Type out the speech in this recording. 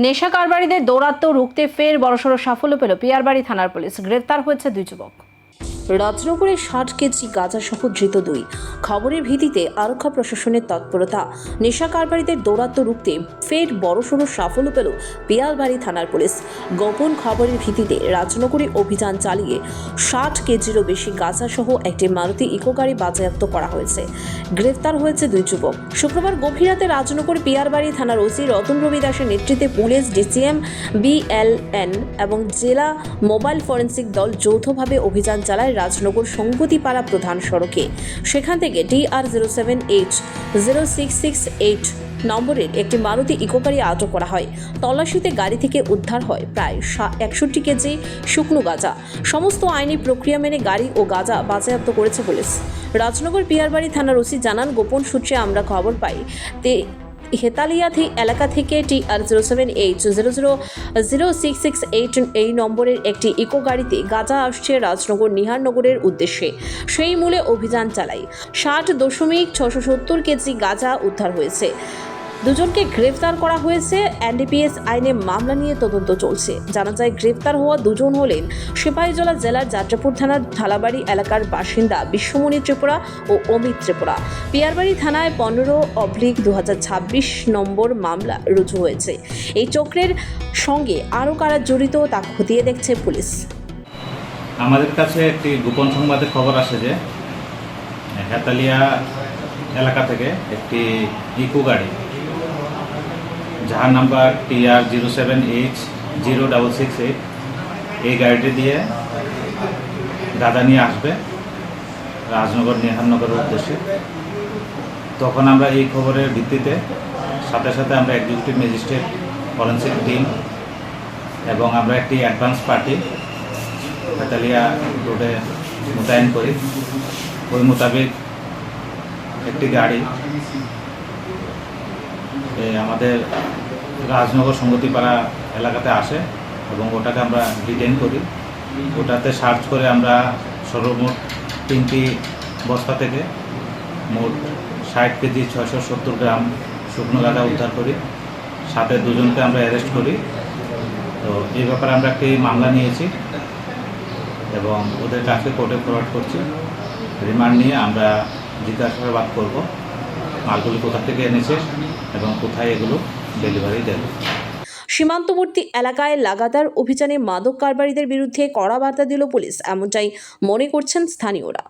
নেশা কারবারিদের দৌরাত্ম্য রুখতে ফের বড়সড় সাফল্য পেল পিয়ারবাড়ি থানার পুলিশ। গ্রেফতার হয়েছে 2 যুবক। রাজনগরে 60 কেজি গাঁজাসহ ধৃত 2। খবরের ভিত্তিতে আরক্ষা প্রশাসনের তৎপরতা। নেশা কারবারিদের দৌরাত্ম্য রুখতে ফের বড়সড় সাফল্য পেল পিয়ারবাড়ি থানার পুলিশ। গোপন খবরের ভিত্তিতে রাজনগরে অভিযান চালিয়ে 60 কেজিরও বেশি গাঁজাসহ একটি মারুতি ইকো গাড়ি বাজেয়াপ্ত করা হয়েছে। গ্রেফতার হয়েছে 2 যুবক। শুক্রবার গভীর রাতে রাজনগর পিয়ারবাড়ি থানার ওসি রতন রবি দাসের নেতৃত্বে পুলিশ, ডিসিএম, বিএলএন এবং জেলা মোবাইল ফরেন্সিক দল যৌথভাবে অভিযান চালায় রাজনগর সংগতিপাড়া প্রধান সড়কে। সেখান থেকে TR07H0668 নম্বরের একটি মারুতি ইকো গাড়ি আটক করা হয়। তল্লাশিতে গাড়ি থেকে উদ্ধার হয় প্রায় 61 কেজি শুকনো গাঁজা। সমস্ত আইনি প্রক্রিয়া মেনে গাড়ি ও গাঁজা বাজেয়াপ্ত করেছে পুলিশ। রাজনগর পিয়ারবাড়ি থানার ওসি জানান, গোপন সূত্রে আমরা খবর পাই হেতালিয়াথি এলাকা থেকে TR07H0668 এই নম্বরের একটি ইকো গাড়িতে গাঁজা আসছে রাজনগর নিহারনগরের উদ্দেশ্যে। সেই মূলে অভিযান চালাই 60.670 কেজি গাঁজা উদ্ধার হয়েছে। দুজনকে গ্রেফতার করা হয়েছে। এনডিপিএস আইনে মামলা নিয়ে তদন্ত চলছে। জানা যায়, গ্রেফতার হওয়া দুজন হলেন সিপাহীজলা জেলার যাত্রাপুর থানার ঢালাবাড়ি এলাকার বাসিন্দা বিশ্বমণি ত্রিপুরা ও অমিত ত্রিপুরা। পিয়ারবাড়ি থানায় 15/2026 নম্বর মামলা রুজু হয়েছে। এই চক্রের সঙ্গে আরও কারা জড়িত তা খতিয়ে দেখছে পুলিশ। আমাদের কাছে একটি গোপন সংবাদের খবর আসে যে হেতালিয়া এলাকা থেকে একটি ইকো গাড়ি, যার নাম্বার TR07H0668, এই গাড়িটি দিয়ে গাঁজা নিয়ে আসবে রাজনগর নিহারনগরের উদ্দেশ্যে। তখন আমরা এই খবরের ভিত্তিতে সাথে সাথে আমরা এক্সিকিউটিভ ম্যাজিস্ট্রেট, ফরেন্সিক টিম এবং আমরা একটি অ্যাডভান্স পার্টি হেতালিয়া রোডে মোতায়েন করি। ওই মোতাবেক একটি গাড়ি আমাদের রাজনগর সংগতিপাড়া এলাকাতে আসে এবং ওটাকে আমরা ডিটেইন করি। ওটাতে সার্চ করে আমরা সর্বমোট 3টি বস্তা থেকে মোট 60 কেজি 670 গ্রাম শুকনো গাঁজা উদ্ধার করি। সাথে দুজনকে আমরা অ্যারেস্ট করি। তো এই ব্যাপারে আমরা একটি মামলা নিয়েছি এবং ওদের কাছে কোর্টে ফরওয়ার্ড করছি। রিমান্ড নিয়ে আমরা জিজ্ঞাসাবাদ করব, মালগুলি কোথা থেকে এনেছে এবং কোথায় এগুলো ডেলিভারি দেবে। সীমান্তবর্তী এলাকায় লাগাতার অভিযানে মাদক কারবারিদের বিরুদ্ধে কড়া বার্তা দিল পুলিশ, এমনটাই মনে করছেন স্থানীয়রা।